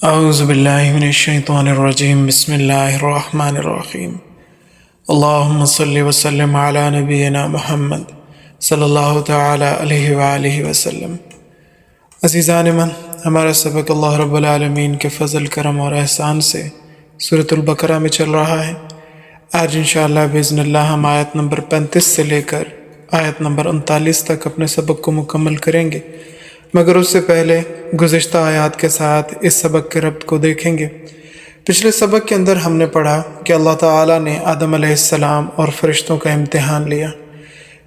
اعوذ باللہ من الشیطان الرجیم بسم اللہ الرحمن الرحیم اللہم صلی وسلم علی نبینا محمد صلی اللہ تعالی علیہ وآلہ وسلم۔ عزیزان من، ہمارا سبق اللہ رب العالمین کے فضل کرم اور احسان سے سورۃ البقرہ میں چل رہا ہے۔ آج انشاءاللہ باذن اللہ ہم آیت نمبر 35 سے لے کر آیت نمبر 39 تک اپنے سبق کو مکمل کریں گے، مگر اس سے پہلے گزشتہ آیات کے ساتھ اس سبق کے ربط کو دیکھیں گے۔ پچھلے سبق کے اندر ہم نے پڑھا کہ اللہ تعالیٰ نے آدم علیہ السلام اور فرشتوں کا امتحان لیا۔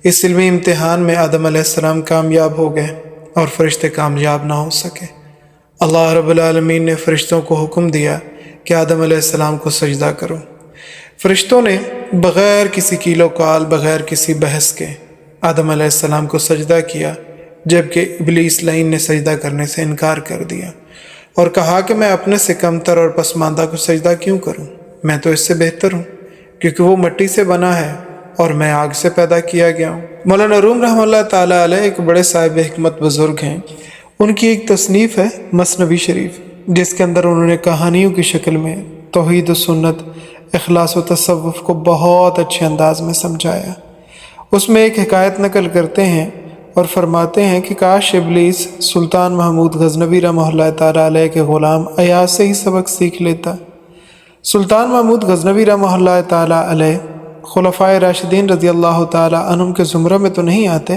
اس علمی امتحان میں آدم علیہ السلام کامیاب ہو گئے اور فرشتے کامیاب نہ ہو سکے۔ اللہ رب العالمین نے فرشتوں کو حکم دیا کہ آدم علیہ السلام کو سجدہ کرو۔ فرشتوں نے بغیر کسی کیل و کال، بغیر کسی بحث کے آدم علیہ السلام کو سجدہ کیا، جبکہ ابلیس لعین نے سجدہ کرنے سے انکار کر دیا اور کہا کہ میں اپنے سے کمتر اور پسماندہ کو سجدہ کیوں کروں، میں تو اس سے بہتر ہوں، کیونکہ وہ مٹی سے بنا ہے اور میں آگ سے پیدا کیا گیا ہوں۔ مولانا روم رحمہ اللہ تعالیٰ علیہ ایک بڑے صاحب حکمت بزرگ ہیں۔ ان کی ایک تصنیف ہے مثنوی شریف، جس کے اندر انہوں نے کہانیوں کی شکل میں توحید و سنت، اخلاص و تصوف کو بہت اچھے انداز میں سمجھایا۔ اس میں ایک حکایت نقل کرتے ہیں اور فرماتے ہیں کہ کاش ابلیس سلطان محمود غزنوی رحمہ اللہ تعالیٰ علیہ کے غلام ایاز سے ہی سبق سیکھ لیتا۔ سلطان محمود غزنوی رحمہ اللہ تعالیٰ علیہ خلفائے راشدین رضی اللہ تعالیٰ عنہم کے زمرہ میں تو نہیں آتے،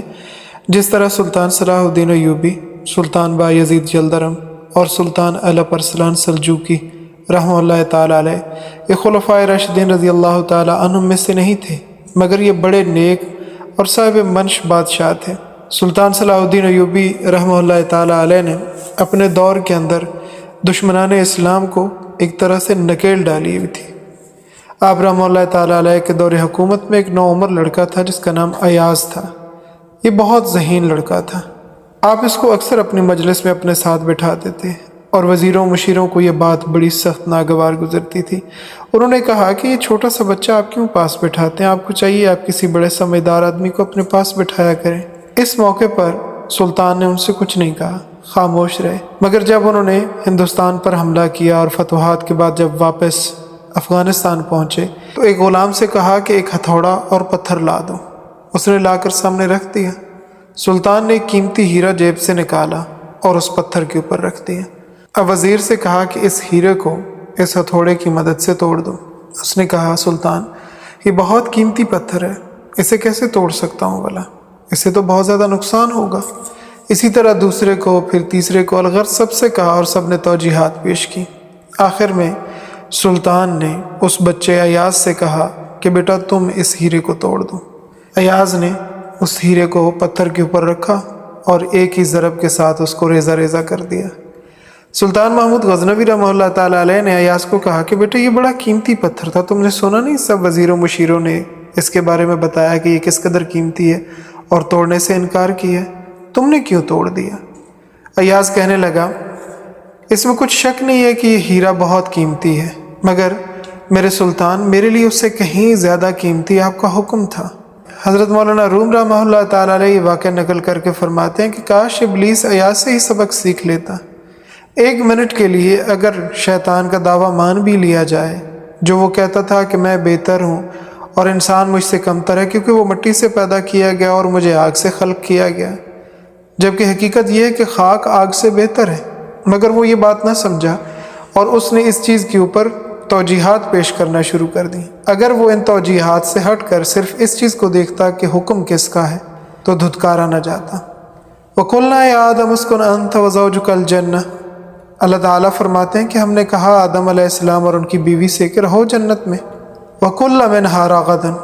جس طرح سلطان صلاح الدین ایوبی، سلطان بایزید جلدرم اور سلطان الپ ارسلان سلجوقی رحمہ اللہ تعالیٰ علیہ یہ خلفائے راشدین رضی اللہ تعالیٰ عنہم میں سے نہیں تھے، مگر یہ بڑے نیک اور صاحب منش بادشاہ تھے۔ سلطان صلاح الدین ایوبی رحمہ اللہ تعالیٰ علیہ نے اپنے دور کے اندر دشمنان اسلام کو ایک طرح سے نکیل ڈالی ہوئی تھی۔ آپ رحمہ اللہ تعالیٰ علیہ کے دور حکومت میں ایک نوعمر لڑکا تھا جس کا نام ایاز تھا۔ یہ بہت ذہین لڑکا تھا۔ آپ اس کو اکثر اپنی مجلس میں اپنے ساتھ بٹھاتے تھے اور وزیروں مشیروں کو یہ بات بڑی سخت ناگوار گزرتی تھی۔ انہوں نے کہا کہ یہ چھوٹا سا بچہ آپ کیوں پاس بٹھاتے ہیں، آپ کو چاہیے آپ کسی بڑے سمجھدار آدمی کو اپنے پاس بٹھایا کریں۔ اس موقع پر سلطان نے ان سے کچھ نہیں کہا، خاموش رہے، مگر جب انہوں نے ہندوستان پر حملہ کیا اور فتوحات کے بعد جب واپس افغانستان پہنچے تو ایک غلام سے کہا کہ ایک ہتھوڑا اور پتھر لا دو۔ اس نے لا کر سامنے رکھ دیا۔ سلطان نے ایک قیمتی ہیرا جیب سے نکالا اور اس پتھر کے اوپر رکھ دیا۔ اب وزیر سے کہا کہ اس ہیرے کو اس ہتھوڑے کی مدد سے توڑ دو۔ اس نے کہا سلطان، یہ بہت قیمتی پتھر ہے، اسے کیسے توڑ سکتا ہوں بھلا، اس سے تو بہت زیادہ نقصان ہوگا۔ اسی طرح دوسرے کو، پھر تیسرے کو، الغرض سب سے کہا اور سب نے توجیحات پیش کی۔ آخر میں سلطان نے اس بچے ایاز سے کہا کہ بیٹا تم اس ہیرے کو توڑ دو۔ ایاز نے اس ہیرے کو پتھر کے اوپر رکھا اور ایک ہی ضرب کے ساتھ اس کو ریزہ ریزہ کر دیا۔ سلطان محمود غزنوی رحمہ اللہ تعالیٰ علیہ نے ایاز کو کہا کہ بیٹا یہ بڑا قیمتی پتھر تھا، تم نے سنا نہیں سب وزیروں مشیروں نے اس کے بارے میں بتایا کہ یہ کس قدر قیمتی ہے اور توڑنے سے انکار کیا، تم نے کیوں توڑ دیا؟ ایاز کہنے لگا اس میں کچھ شک نہیں ہے کہ یہ ہیرا بہت قیمتی ہے، مگر میرے سلطان میرے لیے اس سے کہیں زیادہ قیمتی آپ کا حکم تھا۔ حضرت مولانا روم رحمہ اللہ تعالیٰ علیہ یہ واقعہ نقل کر کے فرماتے ہیں کہ کاش ابلیس ایاز سے ہی سبق سیکھ لیتا۔ ایک منٹ کے لیے اگر شیطان کا دعویٰ مان بھی لیا جائے جو وہ کہتا تھا کہ میں بہتر ہوں اور انسان مجھ سے کمتر ہے کیونکہ وہ مٹی سے پیدا کیا گیا اور مجھے آگ سے خلق کیا گیا، جبکہ حقیقت یہ ہے کہ خاک آگ سے بہتر ہے، مگر وہ یہ بات نہ سمجھا اور اس نے اس چیز کے اوپر توجیحات پیش کرنا شروع کر دی۔ اگر وہ ان توجیحات سے ہٹ کر صرف اس چیز کو دیکھتا کہ حکم کس کا ہے تو دھتکارا نہ جاتا۔ وَقُلْنَا يَا آدَمُ اسْكُنْ أَنْتَ وَزَوْجُكَ الْجَنَّةَ، اللہ تعالیٰ فرماتے ہیں کہ ہم نے کہا آدم علیہ السلام اور ان کی بیوی سے کہ رہو جنت میں، وَكُلَّ مِنْهَا رَغَدًا،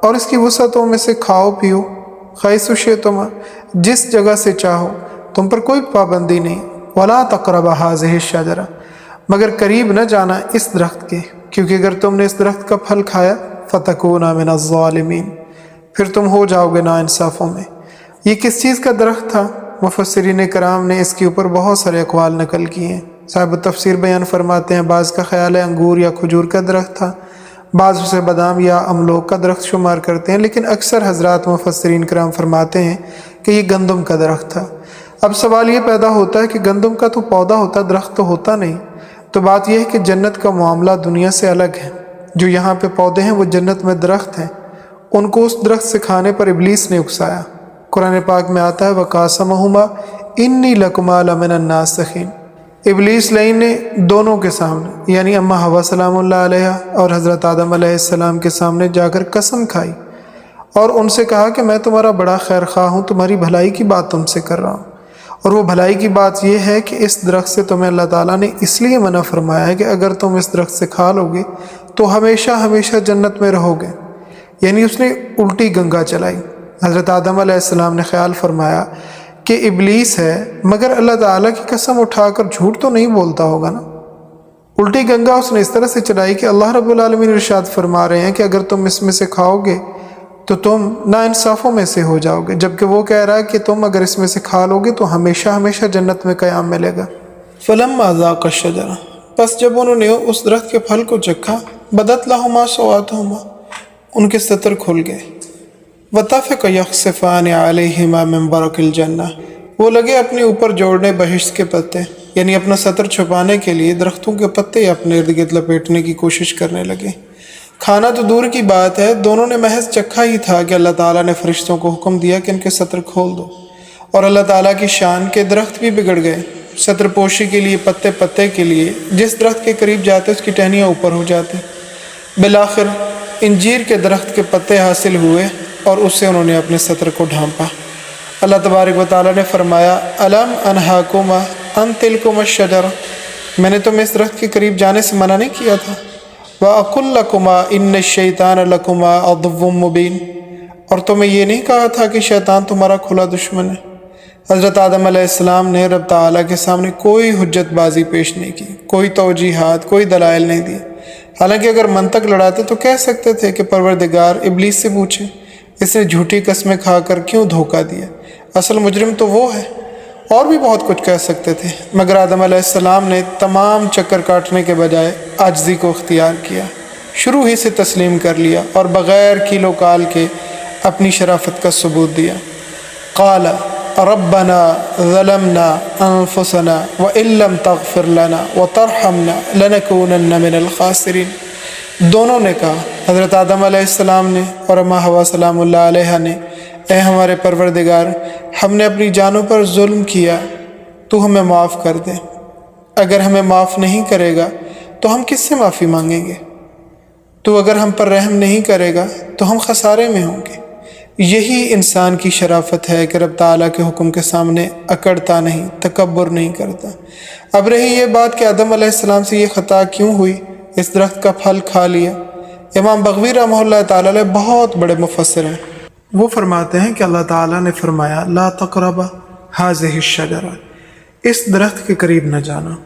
اور اس کی وسعتوں میں سے کھاؤ پیو، حَيْثُ شِئْتُمَا، جس جگہ سے چاہو، تم پر کوئی پابندی نہیں، وَلَا تَقْرَبَا هَٰذِهِ الشَّجَرَةَ، مگر قریب نہ جانا اس درخت کے، کیونکہ اگر تم نے اس درخت کا پھل کھایا فَتَكُونَا مِنَ الظَّالِمِينَ، پھر تم ہو جاؤ گے ناانصافوں میں۔ یہ کس چیز کا درخت تھا؟ مفسرین کرام نے اس کے اوپر بہت سارے اقوال نقل کیے ہیں۔ صاحب تفسیر بیان فرماتے ہیں بعض کا خیال ہے انگور یا کھجور کا درخت تھا، بعض اسے بادام یا املوک کا درخت شمار کرتے ہیں، لیکن اکثر حضرات مفسرین کرام فرماتے ہیں کہ یہ گندم کا درخت تھا۔ اب سوال یہ پیدا ہوتا ہے کہ گندم کا تو پودا ہوتا، درخت تو ہوتا نہیں، تو بات یہ ہے کہ جنت کا معاملہ دنیا سے الگ ہے۔ جو یہاں پہ پودے ہیں وہ جنت میں درخت ہیں، ان کو اس درخت سے کھانے پر ابلیس نے اکسایا۔ قرآن پاک میں آتا ہے وَقَاسَمَهُمَا إِنِّي لَكُمَا لَمِنَ النَّاصِحِينَ۔ ابلیس لعین نے دونوں کے سامنے یعنی اماں حوا سلام اللہ علیہ اور حضرت آدم علیہ السلام کے سامنے جا کر قسم کھائی اور ان سے کہا کہ میں تمہارا بڑا خیر خواہ ہوں، تمہاری بھلائی کی بات تم سے کر رہا ہوں، اور وہ بھلائی کی بات یہ ہے کہ اس درخت سے تمہیں اللہ تعالیٰ نے اس لیے منع فرمایا ہے کہ اگر تم اس درخت سے کھا لو گے تو ہمیشہ ہمیشہ جنت میں رہو گے۔ یعنی اس نے الٹی گنگا چلائی۔ حضرت آدم علیہ السلام نے خیال فرمایا کہ ابلیس ہے مگر اللہ تعالیٰ کی قسم اٹھا کر جھوٹ تو نہیں بولتا ہوگا نا۔ الٹی گنگا اس نے اس طرح سے چلائی کہ اللہ رب العالمین ارشاد فرما رہے ہیں کہ اگر تم اس میں سے کھاؤ گے تو تم ناانصافوں میں سے ہو جاؤ گے، جبکہ وہ کہہ رہا ہے کہ تم اگر اس میں سے کھا لو گے تو ہمیشہ ہمیشہ جنت میں قیام ملے گا۔ فَلَمَّا ذَاقَ الشَّجَرَةَ، پس جب انہوں نے اس درخت کے پھل کو چکھا، بَدَتْ لَهُمَا سَوْآتُهُمَا، ان کے ستر کھل گئے، وَطَفِقَ يَخْصِفَانِ عَلَيْهِمَا مِنْ وَرَقِ الْجَنَّةِ، وہ لگے اپنے اوپر جوڑنے بہشت کے پتے، یعنی اپنا ستر چھپانے کے لیے درختوں کے پتے اپنے ارد گرد لپیٹنے کی کوشش کرنے لگے۔ کھانا تو دور کی بات ہے، دونوں نے محض چکھا ہی تھا کہ اللہ تعالیٰ نے فرشتوں کو حکم دیا کہ ان کے ستر کھول دو، اور اللہ تعالیٰ کی شان کے درخت بھی بگڑ گئے۔ ستر پوشی کے لیے پتے پتے کے لیے جس درخت کے قریب جاتے اس کی ٹہنیاں اوپر ہو جاتی۔ بالآخر انجیر کے درخت کے پتے حاصل ہوئے اور اس سے انہوں نے اپنے ستر کو ڈھانپا۔ اللہ تبارک و تعالیٰ نے فرمایا الم انہاکما ان تلکما الشجرۃ، میں نے تمہیں اس درخت کے قریب جانے سے منع نہیں کیا تھا؟ وَأَقُلْ لَكُمَا إِنَّ الشَّيْطَانَ لَكُمَا عَدُوٌّ مُّبِينٌ، اور تمہیں یہ نہیں کہا تھا کہ شیطان تمہارا کھلا دشمن ہے۔ حضرت آدم علیہ السلام نے رب تعالیٰ کے سامنے کوئی حجت بازی پیش نہیں کی، کوئی توجیحات، کوئی دلائل نہیں دیے۔ حالانکہ اگر منطق لڑاتے تو کہہ سکتے تھے کہ پروردگار ابلیس سے پوچھے اس نے جھوٹی قسمیں کھا کر کیوں دھوکہ دیا، اصل مجرم تو وہ ہے، اور بھی بہت کچھ کہہ سکتے تھے، مگر آدم علیہ السلام نے تمام چکر کاٹنے کے بجائے عاجزی کو اختیار کیا، شروع ہی سے تسلیم کر لیا اور بغیر کیل و کال کے اپنی شرافت کا ثبوت دیا۔ قال ربنا ظلمنا انفسنا وان لم تغفر لنا وترحمنا لنكونن من الخاسرین، دونوں نے کہا، حضرت آدم علیہ السلام نے اور اماں حوا سلام اللہ علیہ نے، اے ہمارے پروردگار، ہم نے اپنی جانوں پر ظلم کیا، تو ہمیں معاف کر دے، اگر ہمیں معاف نہیں کرے گا تو ہم کس سے معافی مانگیں گے؟ تو اگر ہم پر رحم نہیں کرے گا تو ہم خسارے میں ہوں گے۔ یہی انسان کی شرافت ہے کہ رب تعالیٰ کے حکم کے سامنے اکڑتا نہیں، تکبر نہیں کرتا۔ اب رہی یہ بات کہ آدم علیہ السلام سے یہ خطا کیوں ہوئی، اس درخت کا پھل کھا لیا۔ امام بغوی رحمہ اللہ تعالیٰ علیہ بہت بڑے مفسر ہیں، وہ فرماتے ہیں کہ اللہ تعالیٰ نے فرمایا لا تقربا هذه الشجرہ، اس درخت کے قریب نہ جانا،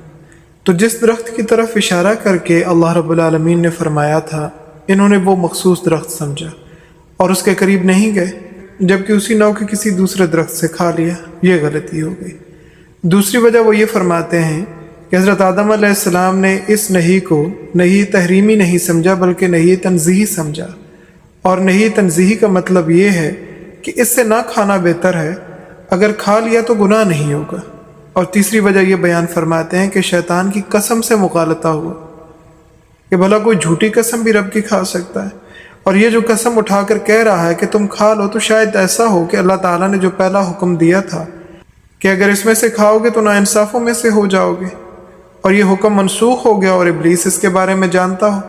تو جس درخت کی طرف اشارہ کر کے اللہ رب العالمین نے فرمایا تھا، انہوں نے وہ مخصوص درخت سمجھا اور اس کے قریب نہیں گئے، جبکہ اسی نوع کے کسی دوسرے درخت سے کھا لیا، یہ غلطی ہو گئی۔ دوسری وجہ وہ یہ فرماتے ہیں کہ حضرت آدم علیہ السلام نے اس نہی کو نہی تحریمی نہیں سمجھا بلکہ نہی تنزیہی سمجھا، اور نہی تنزیہی کا مطلب یہ ہے کہ اس سے نہ کھانا بہتر ہے، اگر کھا لیا تو گناہ نہیں ہوگا۔ اور تیسری وجہ یہ بیان فرماتے ہیں کہ شیطان کی قسم سے مغالطہ ہوا، کہ بھلا کوئی جھوٹی قسم بھی رب کی کھا سکتا ہے، اور یہ جو قسم اٹھا کر کہہ رہا ہے کہ تم کھا لو، تو شاید ایسا ہو کہ اللہ تعالیٰ نے جو پہلا حکم دیا تھا کہ اگر اس میں سے کھاؤ گے تو ناانصافوں میں سے ہو جاؤ گے، اور یہ حکم منسوخ ہو گیا اور ابلیس اس کے بارے میں جانتا ہو۔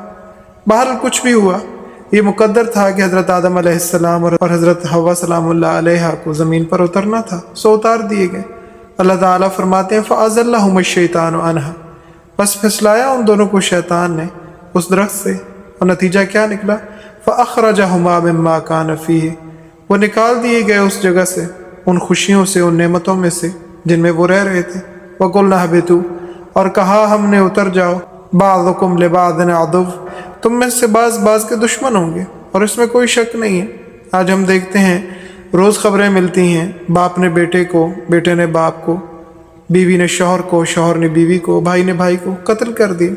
بہرحال کچھ بھی ہوا، یہ مقدر تھا کہ حضرت آدم علیہ السلام اور حضرت حوا سلام اللہ علیہ کو زمین پر اترنا تھا، سو اتار دیے گئے۔ اللہ تعالیٰ فرماتے ہیں فَأَزَلَّهُمَ الشَّيْطَانُ عَنْهَا، بس پھسلایا ان دونوں کو شیطان نے اس درخت سے، اور نتیجہ کیا نکلا؟ فَأَخْرَجَهُمَا مِمَّا كَانَ فِيهِ، وہ نکال دیے گئے اس جگہ سے، ان خوشیوں سے، ان نعمتوں میں سے جن میں وہ رہ رہے تھے۔ وَقُلْنَا اهْبِطُوا، اور کہا ہم نے اتر جاؤ، بَعْضُكُمْ لِبَعْضٍ عَدُوٌّ، تم میں سے بعض کے دشمن ہوں گے، اور اس میں کوئی شک نہیں ہے۔ آج ہم دیکھتے ہیں روز خبریں ملتی ہیں، باپ نے بیٹے کو، بیٹے نے باپ کو، بیوی نے شوہر کو، شوہر نے بیوی کو، بھائی نے بھائی کو قتل کر دیا۔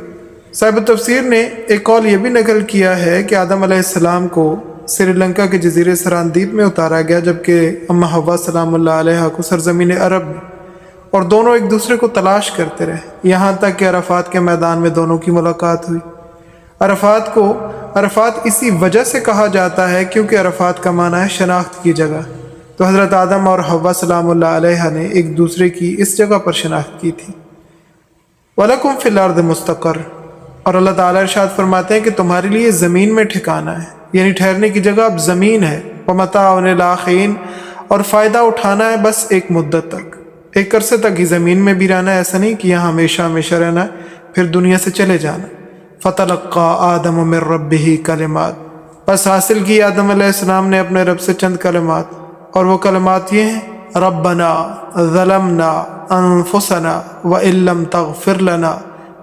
صاحب تفسیر نے ایک قول یہ بھی نقل کیا ہے کہ آدم علیہ السلام کو سری لنکا کے جزیرے سراندیپ میں اتارا گیا، جبکہ اماں حوا سلام اللہ علیہ کو سرزمین عرب میں، اور دونوں ایک دوسرے کو تلاش کرتے رہے یہاں تک کہ عرفات کے میدان میں دونوں کی ملاقات ہوئی۔ عرفات اسی وجہ سے کہا جاتا ہے کیونکہ عرفات کا معنی ہے شناخت کی جگہ، تو حضرت آدم اور حوا سلام اللہ علیہ نے ایک دوسرے کی اس جگہ پر شناخت کی تھی۔ وَلَكُمْ فِي الْأَرْضِ مُسْتَقَرٌ، اور اللہ تعالیٰ ارشاد فرماتے ہیں کہ تمہارے لیے زمین میں ٹھکانہ ہے، یعنی ٹھہرنے کی جگہ اب زمین ہے، وَمَتَاعٌ إِلَىٰ حِینٍ، اور فائدہ اٹھانا ہے بس ایک مدت تک، ایک عرصے تک ہی زمین میں بھی رہنا ہے، ایسا نہیں کہ یہاں ہمیشہ ہمیشہ رہنا ہے پھر دنیا سے چلے جانا۔ فَتَلَقَّىٰ آدَمُ مِن رَبِّهِ کلمات، بس حاصل کی آدم علیہ السلام نے اپنے رب سے چند کلمات، اور وہ کلمات یہ ہیں، ربنا ظلمنا انفسنا وَإِن لَّمْ تَغْفِرْ لَنَا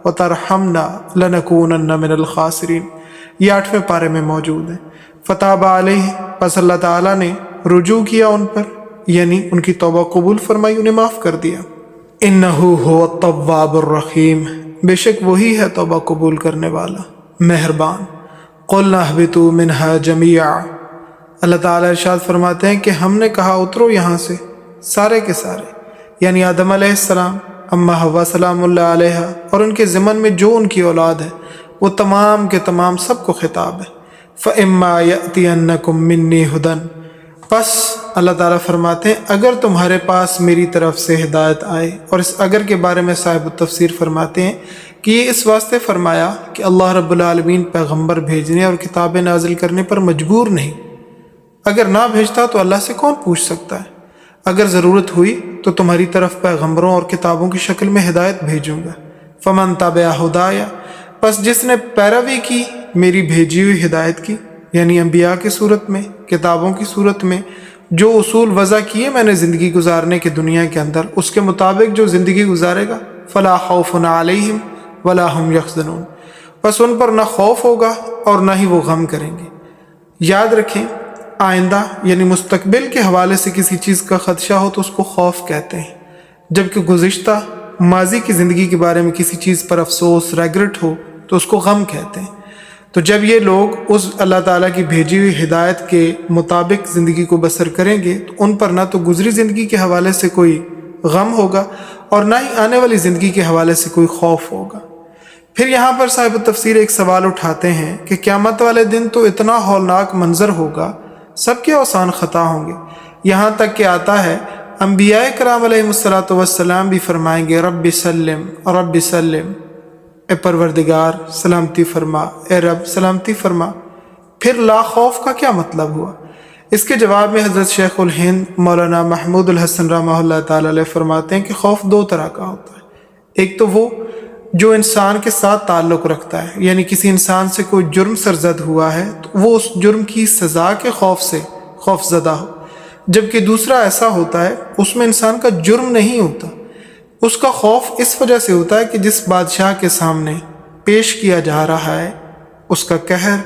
وَتَرْحَمْنَا لَنَكُونَنَّ مِنَ الْخَاسِرِينَ، یہ 8ویں پارے میں موجود ہے۔ فتاب علیہ، پس اللہ تعالیٰ نے رجوع کیا ان پر، یعنی ان کی توبہ قبول فرمائی، انہیں معاف کر دیا۔ انہ هو التواب الرحیم، بے شک وہی ہے توبہ قبول کرنے والا مہربان۔ قلنا اہبطوا منہا جمیعا، اللہ تعالیٰ ارشاد فرماتے ہیں کہ ہم نے کہا اترو یہاں سے سارے کے سارے، یعنی آدم علیہ السلام، اماں حوا سلام اللہ علیہ اور ان کے ضمن میں جو ان کی اولاد ہے، وہ تمام کے تمام سب کو خطاب ہے۔ فَإِمَّا يَأْتِيَنَّكُم مِّنِّي هُدًى، پس اللہ تعالیٰ فرماتے ہیں اگر تمہارے پاس میری طرف سے ہدایت آئے، اور اس اگر کے بارے میں صاحب التفسیر فرماتے ہیں کہ یہ اس واسطے فرمایا کہ اللہ رب العالمین پیغمبر بھیجنے اور کتابیں نازل کرنے پر مجبور نہیں، اگر نہ بھیجتا تو اللہ سے کون پوچھ سکتا ہے، اگر ضرورت ہوئی تو تمہاری طرف پیغمبروں اور کتابوں کی شکل میں ہدایت بھیجوں گا۔ فمن تبع ہدایا، پس جس نے پیروی کی میری بھیجی ہوئی ہدایت کی، یعنی انبیاء کی صورت میں، کتابوں کی صورت میں، جو اصول وضع کیے میں نے زندگی گزارنے کے دنیا کے اندر، اس کے مطابق جو زندگی گزارے گا، فلا خوف علیہم ولا هم یحزنون، بس ان پر نہ خوف ہوگا اور نہ ہی وہ غم کریں گے۔ یاد رکھیں، آئندہ یعنی مستقبل کے حوالے سے کسی چیز کا خدشہ ہو تو اس کو خوف کہتے ہیں، جبکہ گزشتہ ماضی کی زندگی کے بارے میں کسی چیز پر افسوس، ریگریٹ ہو تو اس کو غم کہتے ہیں۔ تو جب یہ لوگ اس اللہ تعالیٰ کی بھیجی ہوئی ہدایت کے مطابق زندگی کو بسر کریں گے تو ان پر نہ تو گزری زندگی کے حوالے سے کوئی غم ہوگا اور نہ ہی آنے والی زندگی کے حوالے سے کوئی خوف ہوگا۔ پھر یہاں پر صاحب التفسیر ایک سوال اٹھاتے ہیں کہ قیامت والے دن تو اتنا ہولناک منظر ہوگا، سب کے اوسان خطا ہوں گے، یہاں تک کہ آتا ہے انبیاء کرام علیہ الصلوۃ والسلام بھی فرمائیں گے رب سلم رب سلم، اے پروردگار سلامتی فرما، اے رب سلامتی فرما۔ پھر لا خوف کا کیا مطلب ہوا؟ اس کے جواب میں حضرت شیخ الہند مولانا محمود الحسن رحمہ اللہ تعالی علیہ فرماتے ہیں کہ خوف دو طرح کا ہوتا ہے، ایک تو وہ جو انسان کے ساتھ تعلق رکھتا ہے، یعنی کسی انسان سے کوئی جرم سرزد ہوا ہے تو وہ اس جرم کی سزا کے خوف سے خوف زدہ ہو، جبکہ دوسرا ایسا ہوتا ہے اس میں انسان کا جرم نہیں ہوتا، اس کا خوف اس وجہ سے ہوتا ہے کہ جس بادشاہ کے سامنے پیش کیا جا رہا ہے، اس کا قہر،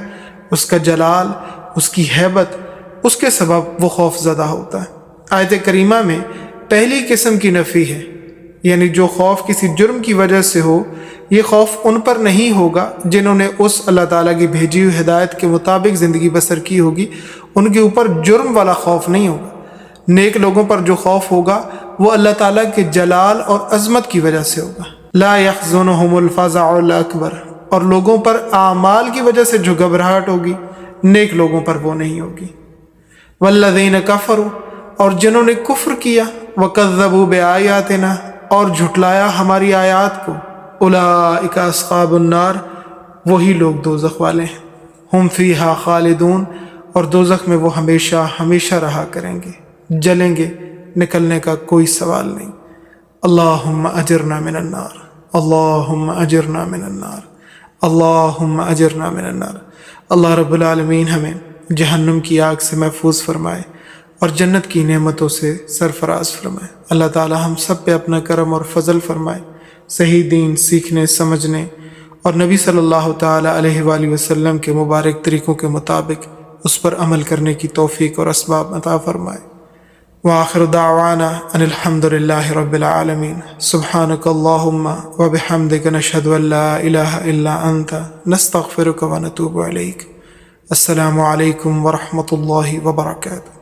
اس کا جلال، اس کی ہیبت، اس کے سبب وہ خوف زدہ ہوتا ہے۔ آیت کریمہ میں پہلی قسم کی نفی ہے، یعنی جو خوف کسی جرم کی وجہ سے ہو، یہ خوف ان پر نہیں ہوگا جنہوں نے اس اللہ تعالیٰ کی بھیجی ہوئی ہدایت کے مطابق زندگی بسر کی ہوگی، ان کے اوپر جرم والا خوف نہیں ہوگا۔ نیک لوگوں پر جو خوف ہوگا وہ اللہ تعالیٰ کے جلال اور عظمت کی وجہ سے ہوگا۔ لا يحزنهم الفزع الاکبر، اور لوگوں پر اعمال کی وجہ سے جو گھبراہٹ ہوگی، نیک لوگوں پر وہ نہیں ہوگی۔ والذین کفروا، اور جنہوں نے کفر کیا، وکذبوا بآیاتنا، اور جھٹلایا ہماری آیات کو، اولئک اصحاب النار، وہی لوگ دوزخ والے ہیں، ہم فیہا خالدون، اور دوزخ میں وہ ہمیشہ ہمیشہ رہا کریں گے، جلیں گے، نکلنے کا کوئی سوال نہیں۔ اللہم اجرنا من النار، اللہم اجرنا من النار، اللہم اجرنا من النار۔ اللہ رب العالمین ہمیں جہنم کی آگ سے محفوظ فرمائے اور جنت کی نعمتوں سے سرفراز فرمائے۔ اللہ تعالی ہم سب پہ اپنا کرم اور فضل فرمائے، صحیح دین سیکھنے، سمجھنے اور نبی صلی اللہ تعالی علیہ وآلہ وسلم کے مبارک طریقوں کے مطابق اس پر عمل کرنے کی توفیق اور اسباب عطا فرمائے۔ وآخر دعوانا ان الحمد للہ رب العالمین۔ سبحانک اللہم وبحمدک نشہد ان لا الہ الا انت نستغفرک ونتوب الیک۔ السلام علیکم ورحمۃ اللہ وبرکاتہ۔